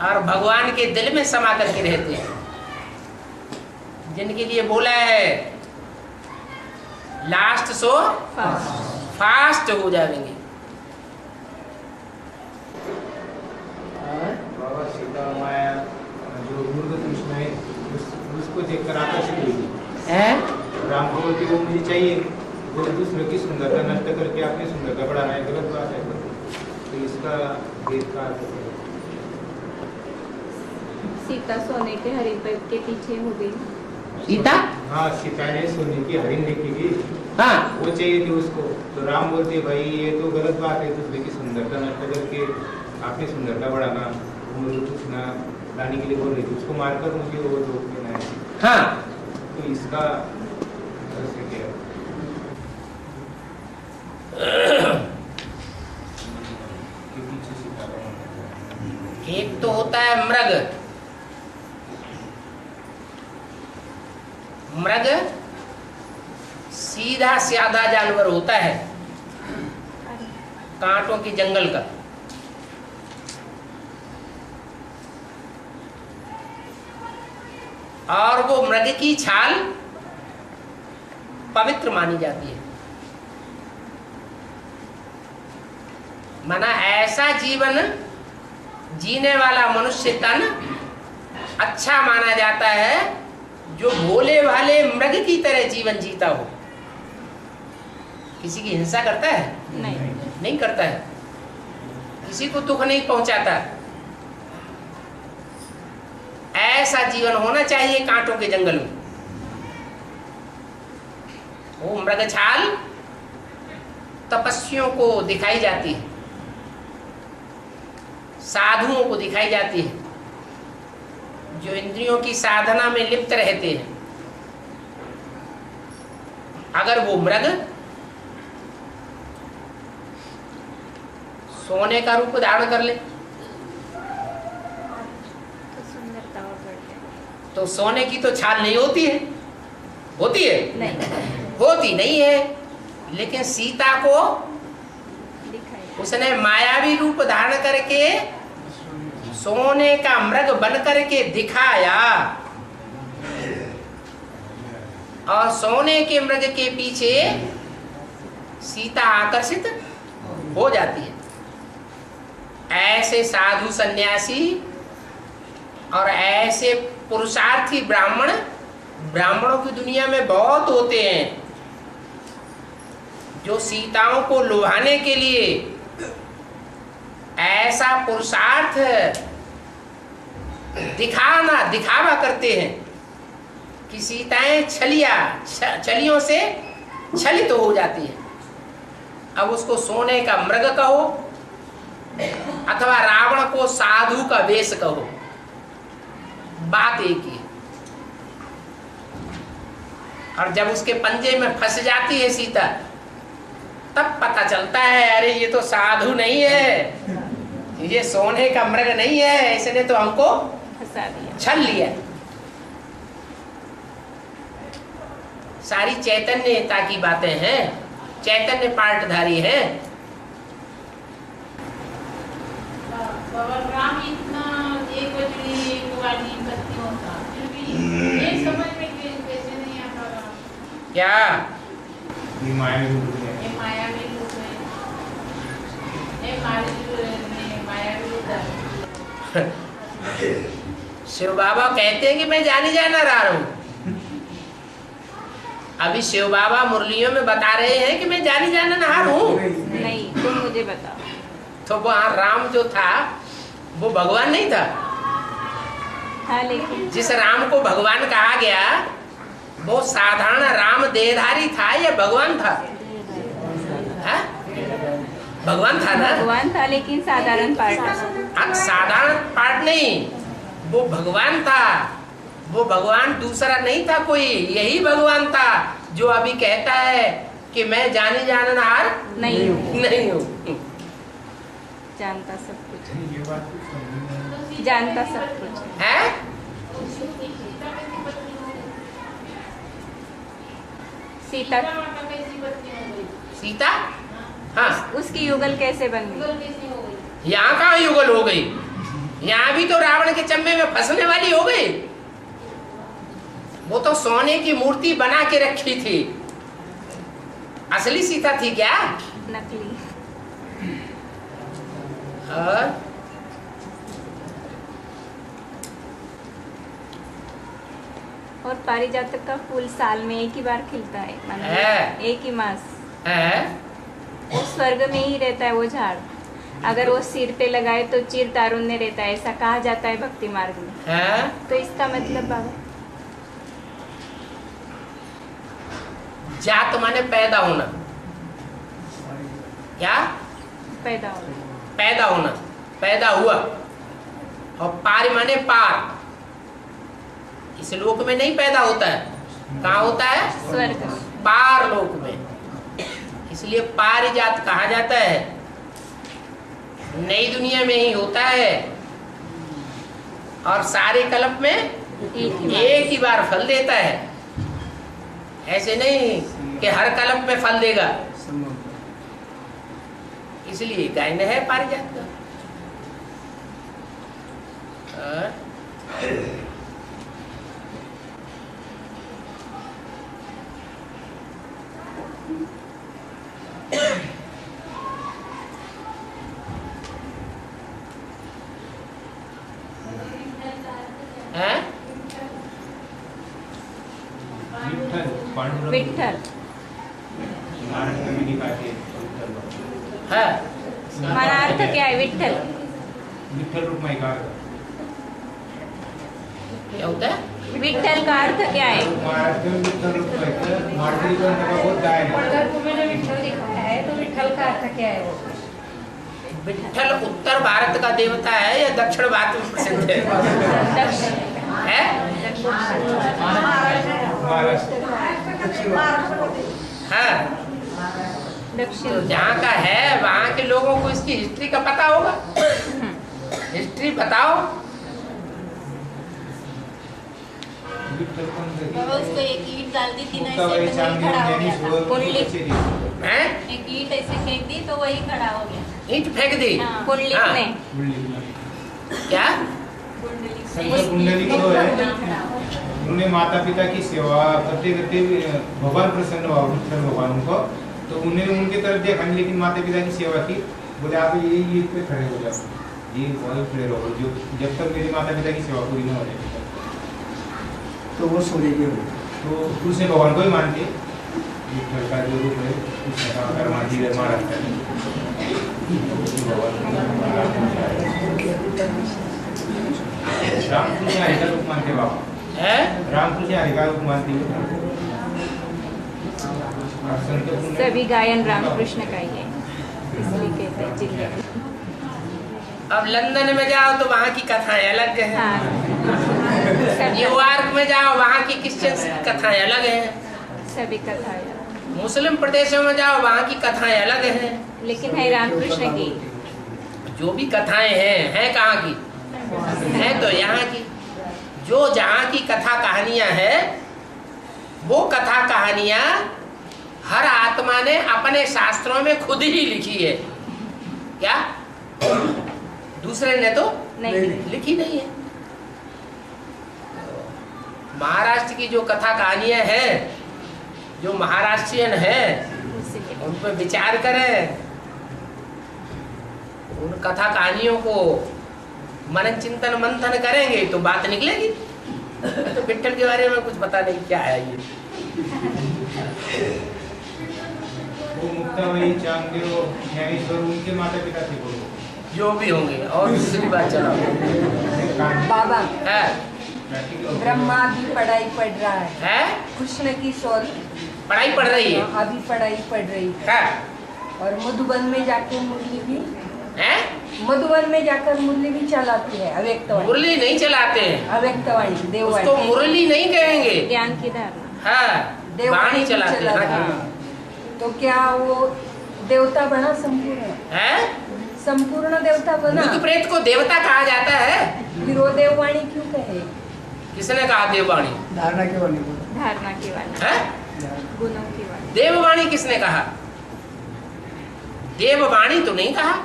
और भगवान के दिल में समा करके रहते हैं। जिनके लिए बोला है लास्ट सो फास्ट हो जाएंगे। बाबा सीता माया जो मूर्ख कृष्ण है उसको देखकर आकर्षित हुई। राम को बोलती वो मुझे चाहिए, वो दूसरे की सुंदरता नष्ट करके अपनी सुंदरता बढ़ाना है, गलत बात है। तो इसका भेद का सीता सोने के हरिण के पीछे हो गई। सीता? हाँ, सीता ने सोने की हरिण देखी थी, हाँ, वो चाहिए थी उसको। तो राम बोलते भाई ये तो गलत बात है, दूसरे की सुंदरता नष्ट करके अपनी सुंदरता बढ़ाना, पूछना लाने के लिए बोल रही थी, उसको मारकर मुझे वो रोक देना है। हाँ, तो इसका क्या? एक तो होता है मृग। मृग सीधा साधा जानवर होता है, कांटों की जंगल का। और वो मृग की छाल पवित्र मानी जाती है। माना ऐसा जीवन जीने वाला मनुष्य तन अच्छा माना जाता है जो भोले भाले मृग की तरह जीवन जीता हो। किसी की हिंसा करता है? नहीं करता है। किसी को दुख नहीं पहुंचाता। ऐसा जीवन होना चाहिए कांटों के जंगल में। वो मृगछाल तपस्वियों को दिखाई जाती है, साधुओं को दिखाई जाती है, जो इंद्रियों की साधना में लिप्त रहते हैं। अगर वो मृग सोने का रूप धारण कर ले तो सुंदरता और बढ़ जाएगी। तो सोने की तो छाल नहीं होती है, होती है? नहीं होती नहीं है। लेकिन सीता को दिखाई उसने मायावी रूप धारण करके सोने का मृग बन करके दिखाया, और सोने के मृग के पीछे सीता आकर्षित हो जाती है। ऐसे साधु सन्यासी और ऐसे पुरुषार्थी ब्राह्मणों की दुनिया में बहुत होते हैं, जो सीताओं को लुभाने के लिए ऐसा पुरुषार्थ दिखावा करते हैं कि सीताएं छलियों से छलित हो जाती है। अब उसको सोने का मृग कहो अथवा रावण को साधु का वेश कहो, बात एक ही। और जब उसके पंजे में फंस जाती है सीता, तब पता चलता है अरे ये तो साधु नहीं है, ये सोने का मृग नहीं है, इसने तो हमको फंसा दिया, छल लिया। सारी चैतन्यता की बातें हैं, चैतन्य पाठधारी है। बाबा राम इतना एक बजरी एक वाली बत्तियों का, फिर भी ये समझ में कैसे नहीं आता रहा? क्या ये मायावी रूप है। ये मायावी रूप है, ये मायावी रूप है। शिव बाबा कहते हैं कि मैं जानी जाना रहा हूं। अभी शिव बाबा मुरलियों में बता रहे हैं कि मैं जानी जाना नहार हूं। नहीं तुम मुझे बताओ। तो वहां राम जो था वो भगवान नहीं था। हाँ लेकिन जिस राम को भगवान कहा गया वो साधारण राम देहधारी था या भगवान था? है? भगवान था ना? भगवान था लेकिन साधारण पार्ट। साधारण पार्ट नहीं, वो भगवान था। वो भगवान दूसरा नहीं था कोई, यही भगवान था जो अभी कहता है कि मैं जानी जाननहार नहीं हूँ। जानता सब कुछ, जानता सब कुछ है। सीता सीता हाँ, उसकी युगल कैसे बन गई? यहाँ कहाँ युगल हो गई? यहाँ भी तो रावण के चम्मे में फंसने वाली हो गई। वो तो सोने की मूर्ति बना के रखी थी, असली सीता थी क्या? नकली। और पारिजातक का फूल साल में एक ही बार खिलता है, मतलब एक ही मास है। वो स्वर्ग में ही रहता है वो झाड़। अगर वो सिर पे लगाए तो चिर तारुण्य रहता है, ऐसा कहा जाता है भक्ति मार्ग में है? तो इसका मतलब बाबा जात माने पैदा होना। क्या? पैदा होना। पैदा होना, पैदा हुआ। और पार माने पार। इस लोक में नहीं पैदा होता है, कहाँ होता है? स्वर्ग। पार लोक में। इसलिए पारिजात कहा जाता है। नई दुनिया में ही होता है और सारे कल्प में एक ही बार फल देता है। ऐसे नहीं कि हर कल्प में फल देगा। इसलिए गायन है पारिजात का। विठ्ठल है। हमारा अर्थ क्या है? विठ्ठल विठ्ठल रूप में क्या होता है? विठ्ठल का अर्थ क्या है? महाराष्ट्र में विठ्ठल रूप में मार्टिन का बहुत गाय है। विठ्ठल दिखाया है तो विठ्ठल का अर्थ क्या है? विट्ठल उत्तर भारत का देवता है या दक्षिण भारत में प्रसिद्ध है? हाँ, तो जहाँ का है वहाँ के लोगों को इसकी हिस्ट्री का पता होगा। हिस्ट्री बताओ। उसको एक ईंट डाल दी थी ना, ऐसे तो वही खड़ा हो गया था। कुंडली हैं? एक ईंट ऐसे फेंक दी तो वही खड़ा हो गया। ईंट फेंक दी? कुंडली हाँ। में क्या? कुंडली को है, उन्होंने माता पिता की सेवा करते करते भगवान प्रसन्न हुआ भगवान को, तो उन्हें उनके तरफ देखा नहीं, लेकिन माता पिता की सेवा की। बोले आप ये पे खड़े हो जाओ, ये बहुत खड़े रहो, जो जब तक मेरी माता पिता की सेवा पूरी न हो जाए। तो वो सूर्य तो उसने भगवान को ही मानते, का जो रूप है उसने कहा माटी मारा रामकृष्ण हरि का रूप मानते बाबा है? रामकृष्ण हरि का रूप मानते। सभी गायन रामकृष्ण का ही है, इसलिए कहते हैं जिले। अब लंदन में जाओ तो वहाँ की कथाएं अलग है। हाँ। न्यूयॉर्क में जाओ वहाँ की क्रिश्चियन कथाएं अलग है। सभी कथाएं, मुस्लिम प्रदेशों में जाओ वहाँ की कथाएं अलग हैं। लेकिन है रामकृष्ण की। जो भी कथाएं हैं कहाँ की? है तो यहाँ की। जो जहाँ की कथा कहानियां हैं, वो कथा कहानियां हर आत्मा ने अपने शास्त्रों में खुद ही लिखी है। क्या? दूसरे ने तो नहीं लिखी नहीं है। महाराष्ट्र की जो कथा कहानियां हैं, जो महाराष्ट्रियन हैं, उन पर विचार करें, उन कथा कहानियों को मनन चिंतन मंथन करेंगे तो बात निकलेगी। तो विट्ठल के बारे में कुछ पता नहीं क्या है ये। वो मुक्ताबाई, चांगदेव, ज्ञानेश्वर उनके माता पिता थे बोलो, जो भी होंगे। और दूसरी बात चलाओ। बाबा है? ब्रह्मा भी पढ़ाई पढ़ रहा है, है? कृष्ण की शौर्य पढ़ाई पढ़ रही है। अभी पढ़ाई पढ़ रही है? और मधुबन में जाकर मुरली भी है? मधुबन में जाकर मुरली भी चलाती है। अव्यक्तवाणी, मुरली नहीं चलाते हैं, अव्यक्तवाणी देववाणी, उसको मुरली नहीं कहेंगे। ज्ञान की धारणा। हाँ, देववाणी वाणी भी चलाते हैं। चलाती हाँ। है। तो क्या वो देवता बना संपूर्ण? है? संपूर्ण देवता बना? भूत प्रेत को देवता कहा जाता है। फिर वो देववाणी क्यों कहे? किसने कहा देववाणी? धारणा की वाणी। धारणा की वाणी, है? गुणों की वाणी। देववाणी किसने कहा? देववाणी तो नहीं कहा।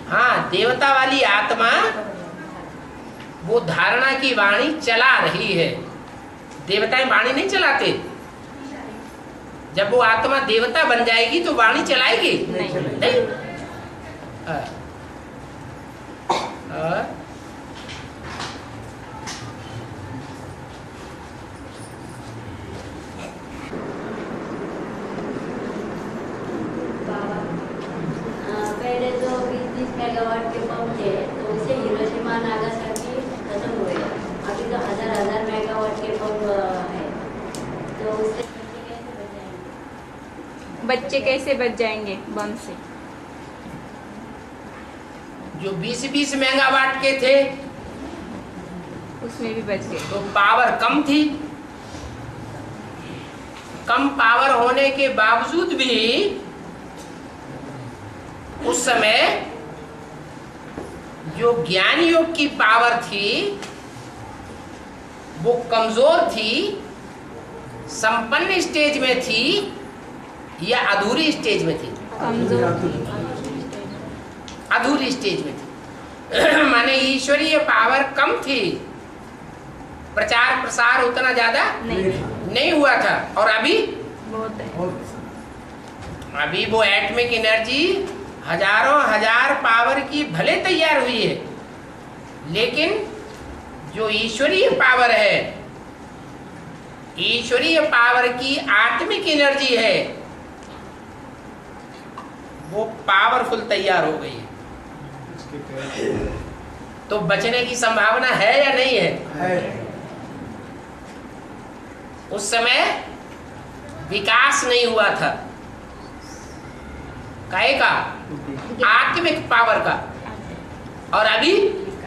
हाँ, देवता वाली आत्मा वो धारणा की वाणी चला रही है। देवताएं वाणी नहीं चलाते। जब वो आत्मा देवता बन जाएगी तो वाणी चलाएगी नहीं। पहले तो 20 मेगावाट के पंप थे, तो उससे हिरोशिमा नागासाकी खत्म हुए। अभी तो हजार मेगावाट के पंप है, तो उससे बच्चे कैसे बच जाएंगे बम से? जो 20 मेगावाट के थे उसमें भी बच गए। तो पावर कम थी। कम पावर होने के बावजूद भी उस समय जो ज्ञान योग की पावर थी वो कमजोर थी, संपन्न स्टेज में थी या अधूरी स्टेज में थी? कमजोर थी, अधूरी स्टेज में थी। माने ईश्वरीय पावर कम थी, प्रचार प्रसार उतना ज्यादा नहीं हुआ था। और अभी बहुत है। अभी वो एटॉमिक एनर्जी हजारों हजार पावर की भले तैयार हुई है, लेकिन जो ईश्वरीय पावर है, ईश्वरीय पावर की आत्मिक एनर्जी है, वो पावरफुल तैयार हो गई है। तो बचने की संभावना है या नहीं है? उस समय विकास नहीं हुआ था। काहे का? आत्मिक पावर का, और अभी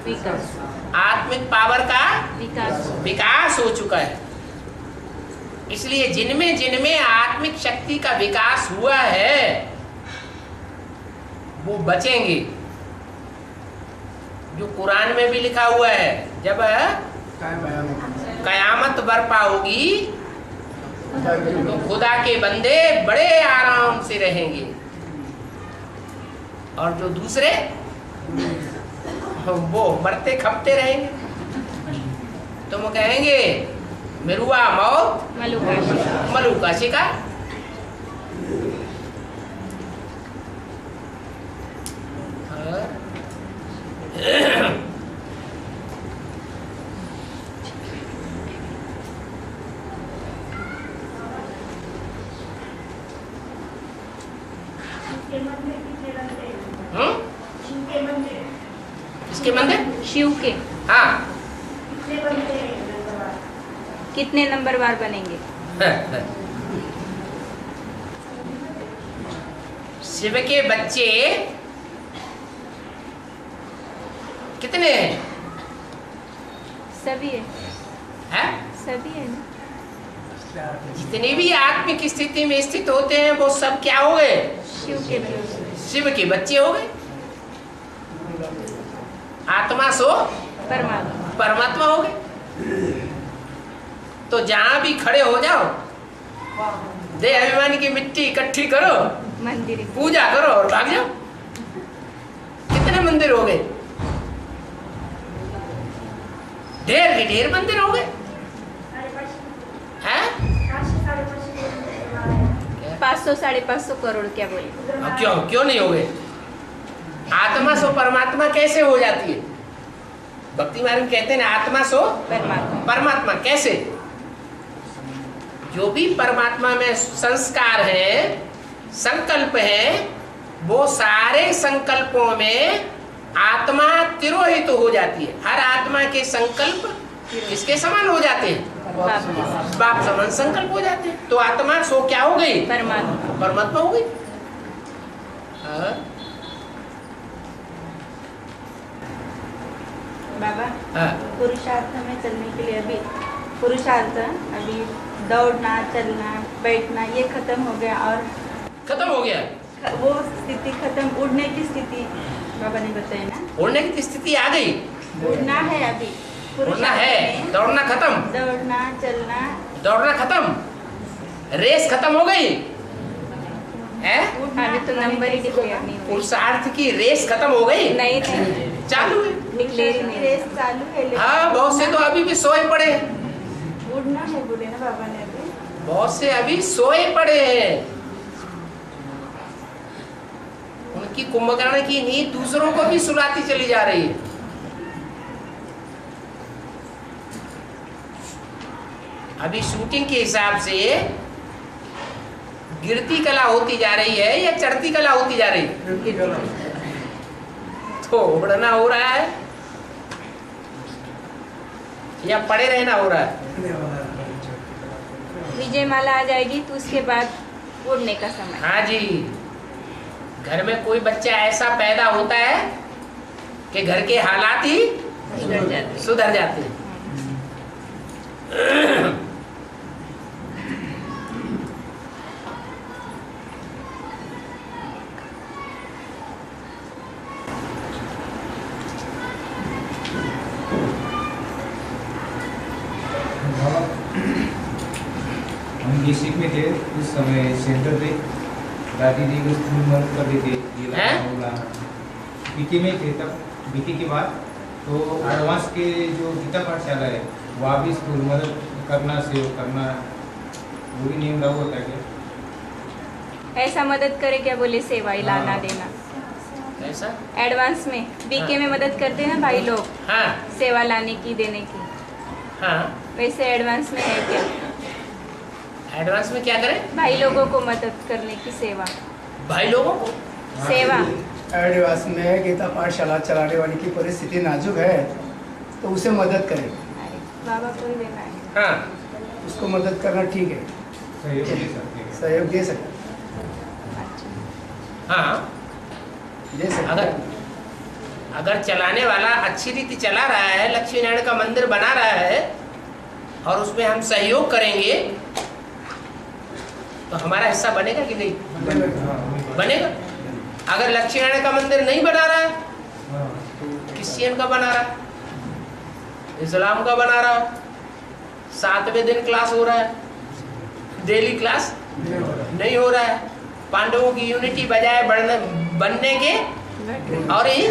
विकास आत्मिक पावर का विकास विकास हो चुका है। इसलिए जिनमें जिनमें आत्मिक शक्ति का विकास हुआ है वो बचेंगे। जो कुरान में भी लिखा हुआ है, जब कयामत बरपा होगी तो खुदा के बंदे बड़े आराम से रहेंगे, और जो दूसरे वो मरते खपते रहेंगे। तुम कहेंगे मिरुआ मौत मलू का शिकार। किसके मंदिर? शिव के। हाँ, कितने नंबर वार बनेंगे? शिव के बच्चे कितने हैं? सभी है, हैं? सभी है ना। जितने भी आत्मिक स्थिति में स्थित होते हैं वो सब क्या हो गए? शिव के बच्चे। शिव के बच्चे हो गए। आत्मा सो परमात्मा हो गए। तो जहां भी खड़े हो जाओ, देह अभिमानी की मिट्टी इकट्ठी करो, मंदिर पूजा करो और भाग जाओ। कितने मंदिर हो गए? ढेर के ढेर मंदिर हो गए। हैं? 500-550 करोड़ क्या बोले? क्यों नहीं हो गए? आत्मा सो परमात्मा कैसे हो जाती है? भक्ति मार्ग में कहते हैं ना, आत्मा सो परमात्मा कैसे? जो भी परमात्मा में संस्कार है, संकल्प है, वो सारे संकल्पों में आत्मा तिरोहित हो जाती है। हर आत्मा के संकल्प किसके समान हो जाते हैं? बाप समान संकल्प हो जाते हैं। तो आत्मा सो क्या हो गई? परमात्मा हो गई। बाबा, पुरुषार्थ में चलने के लिए अभी पुरुषार्थ अभी दौड़ना, चलना, बैठना ये खत्म हो गया, और खत्म हो गया वो स्थिति खत्म, उड़ने की स्थिति बाबा ने बताया ना। उड़ने की स्थिति आ गई। उड़ना है अभी, उड़ना है, दौड़ना खत्म। दौड़ना, चलना, दौड़ना खत्म, रेस खत्म हो गई है। अभी तो नंबर ही डिक्लेयर नहीं हुआ। पुरुषार्थ की रेस खत्म हो गई? नहीं, चालू है, डिक्लेयर नहीं, रेस चालू है। हाँ, बहुत से तो अभी भी सोए पड़े हैं। उड़ना है बोले ना बाबा ने अभी। बहुत से अभी सोए पड़े हैं। उनकी कुंभकर्ण की नींद दूसरों को भी सुलाती चली जा रही है। अभी शूटिंग के हिसाब से गिरती कला होती जा रही है या चढ़ती कला होती जा रही है? तो उड़ना हो रहा है या पड़े रहना हो रहा है? विजय माला आ जाएगी तो उसके बाद उड़ने का समय। हाँ जी, घर में कोई बच्चा ऐसा पैदा होता है कि घर के हालात ही सुधर जाते हैं। हम डिस्ट्रिक्ट में थे उस समय, सेंटर पे दादी जी को स्कूल मदद कर देते। बीके में थे तब, बीके के बाद तो एडवांस के जो गीता पाठशाला है वहाँ भी स्कूल मदद करना, सेव करना, वो भी नियम लागू होता है क्या? ऐसा मदद करे क्या बोले? सेवा लाना देना कैसा? एडवांस में बीके में मदद करते हैं भाई लोग। हाँ, सेवा लाने की, देने की। हाँ, वैसे एडवांस में है क्या? एडवांस में क्या करें? भाई लोगों को मदद करने की सेवा। भाई लोगों को सेवा एडवांस में गीता पाठशाला चलाने वाली की परिस्थिति नाजुक है तो उसे मदद करें। बाबा को ही देना है। हाँ, उसको मदद करना ठीक है, सहयोग दे सकते हैं। सहयोग दे सकते। हाँ, ले सकते हैं। अगर चलाने वाला अच्छी रीति चला रहा है, लक्ष्मी नारायण का मंदिर बना रहा है और उसमें हम सहयोग करेंगे तो हमारा हिस्सा बनेगा कि नहीं? बनेगा। अगर लक्ष्मी नारायण का मंदिर नहीं बना रहा है, क्रिश्चियन का बना रहा है, इस्लाम का बना रहा है, 7वें दिन क्लास हो रहा है, डेली क्लास नहीं हो रहा है, पांडवों की यूनिटी बजाय बनने के और ही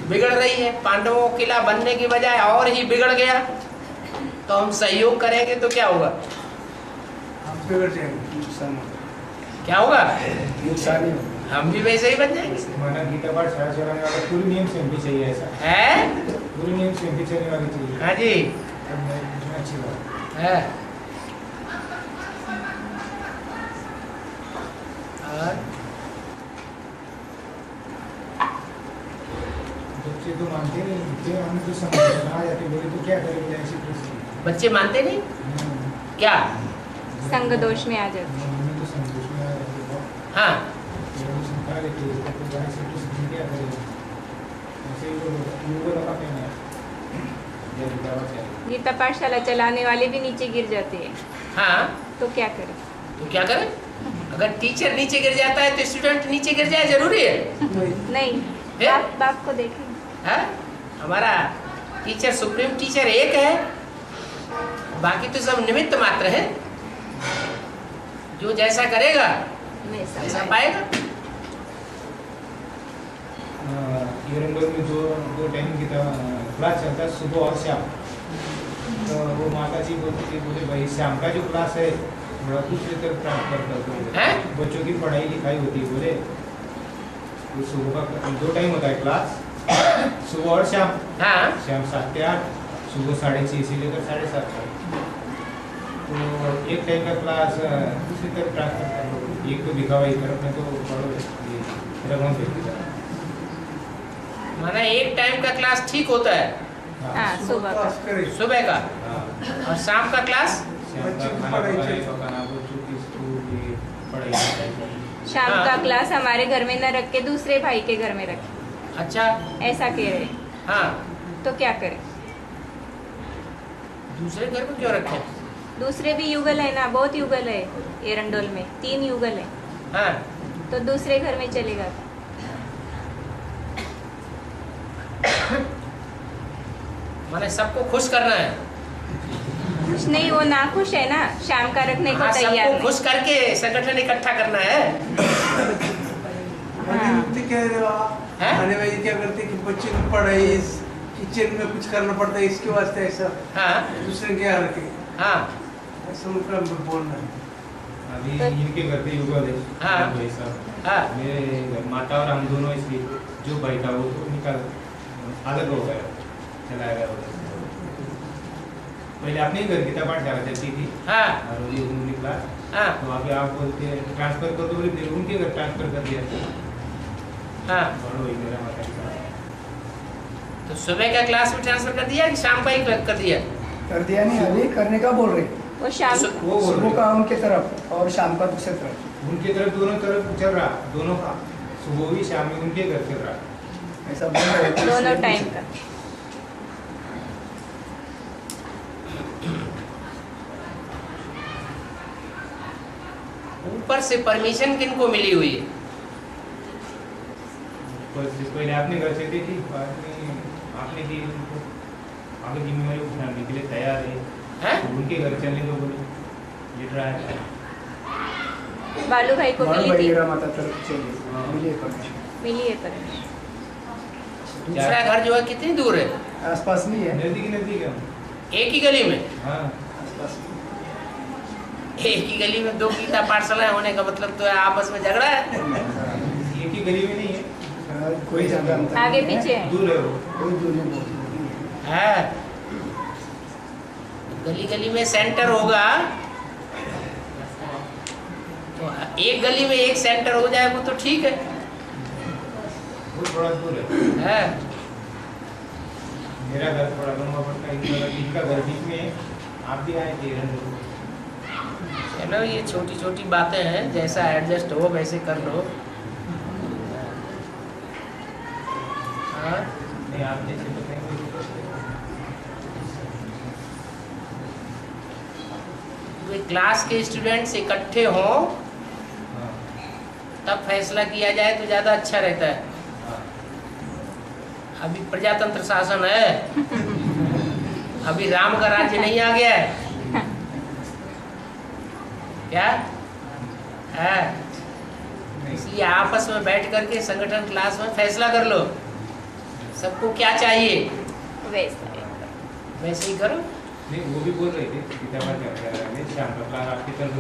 बिगड़ रही है, पांडवों का किला बनने की बजाय और ही बिगड़ गया, तो हम सहयोग करेंगे तो क्या होगा? बिगड़ जाएंगे, नुकसान होगा। क्या होगा? नुकसान ही होगा। हम भी वैसे ही बन जाएंगे। माना गीता पाठ शाला चलाने वाला पूरी नियम से भी चाहिए ऐसा है, पूरी नियम से भी चलने वाली चाहिए। हाँ जी अच्छी बात है। और बच्चे तो मानते नहीं, बच्चे हमें तो समझ आ जाते, बोले तो क्या करेंगे ऐसी परिस्थिति। बच्चे मानते नहीं क्या? संग दोष में आ जाते। हमें तो संतोष में आ जाते। हाँ गीता पाठशाला चलाने वाले भी नीचे गिर जाते हैं, हाँ, तो क्या करें? तो क्या करें? अगर टीचर नीचे गिर जाता है तो स्टूडेंट नीचे गिर जाए, जरूरी है? नहीं, बाप को देखें। हाँ? हमारा टीचर, सुप्रीम टीचर एक है, बाकी तो सब निमित्त मात्र है। जो जैसा करेगा वैसा पाएगा। एरंडोल में जो 2 टाइम की क्लास चलता है, सुबह और शाम, तो वो माता जी बोलती थी, बोले भाई शाम का जो क्लास है थोड़ा दूसरी तरफ ट्रांसफर कर दो, बच्चों की पढ़ाई लिखाई होती है। बोले तो सुबह का 2 टाइम होता है क्लास, सुबह और शाम। हाँ। शाम 7 से 8, सुबह 6:30 से लेकर 7:30 तक। तो एक टाइम का क्लास दूसरी तरफ ट्रांसफर कर लो, एक तो दिखावा एक तरफ में तो पढ़ो, रगों से माना एक टाइम का क्लास ठीक होता है, हाँ, सुबह का और शाम का क्लास शाम का क्लास हमारे घर में न रख के दूसरे भाई के घर में रखें। अच्छा, ऐसा कह रहे। हाँ, तो क्या करें? दूसरे घर में क्यों रखें? दूसरे भी युगल है ना, बहुत युगल है एरंडोल में, 3 युगल है। हाँ। तो दूसरे घर में चलेगा। माने सबको खुश करना है? कुछ नहीं, वो ना खुश है ना, शाम का रखने को तैयार सबको नहीं। खुश करके संगठन इकट्ठा करना है। खाने वाली क्या करते कि बच्चे को पढ़ाई, किचन में कुछ करना पड़ता है, इसके वास्ते ऐसा। हाँ। दूसरे के यहाँ रखे। हाँ। ऐसा उनका बोलना है। अभी इनके घर पे युगल है। हाँ। भाई साहब, हाँ। मेरे माता और हम दोनों, इसलिए जो भाई था वो तो निकल अलग हो गया, चला गया। पहले अपने ही घर गीता पाठ शाला चलती थी। हाँ। और ये उन्होंने क्लास, हाँ। तो अभी आप बोलते हैं ट्रांसफर कर दो, बोले फिर उनके घर ट्रांसफर कर दिया। हाँ। और वही मेरा माता जी का। तो सुबह का क्लास में ट्रांसफर कर दिया कि शाम का ही कर दिया? कर दिया नहीं, अभी करने का बोल रहे। वो शाम सुबह का उनके तरफ और शाम का दूसरे तरफ। उनके तरफ दोनों तरफ चल रहा, दोनों का सुबह भी शाम में उनके घर चल रहा। ऐसा बोल रहे। दोनों टाइम का। ऊपर से परमिशन किनको मिली हुई है? पहले आपने घर से दी थी, बाद में आपने दी उनको, आगे जिम्मेवारी उठाने के लिए तैयार है। तो उनके घर चलने को बोले, ये रहा है। बालू भाई को मिली थी, माता तरफ चलिए, मिली है परमिशन। मिली है परमिशन। दूसरा घर जो है कितनी दूर है? आसपास नहीं है, नजदीक नजदीक है। एक ही गली में? हाँ, एक ही गली में 2 गीता पाठशालाएं होने का मतलब तो है आपस में झगड़ा है। एक ही गली में नहीं है, कोई ज्यादा आगे पीछे है, दूर है वो। कोई दूर नहीं। है गली गली में सेंटर होगा तो एक गली में एक सेंटर हो जाए वो तो ठीक है। वो थोड़ा दूर है। मेरा घर थोड़ा लंबा पड़ता है, इनका घर बीच में है। आप भी आए थे एरंडोल। चलो ये छोटी छोटी बातें हैं, जैसा एडजस्ट हो वैसे कर लो। हाँ? नहीं आप जैसे बताएंगे वे क्लास के स्टूडेंट्स इकट्ठे हों तब फैसला किया जाए तो ज़्यादा अच्छा रहता है। अभी प्रजातंत्र शासन है, अभी राम का राज्य नहीं आ गया है क्या है? इसलिए आपस में बैठ करके संगठन क्लास में फैसला कर लो सबको क्या चाहिए, वैसे ही करो। नहीं वो भी बोल रहे थे आपकी तरफ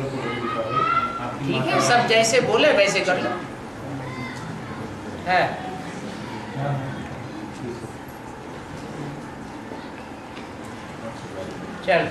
ठीक है, सब जैसे बोले वैसे कर लो है। चल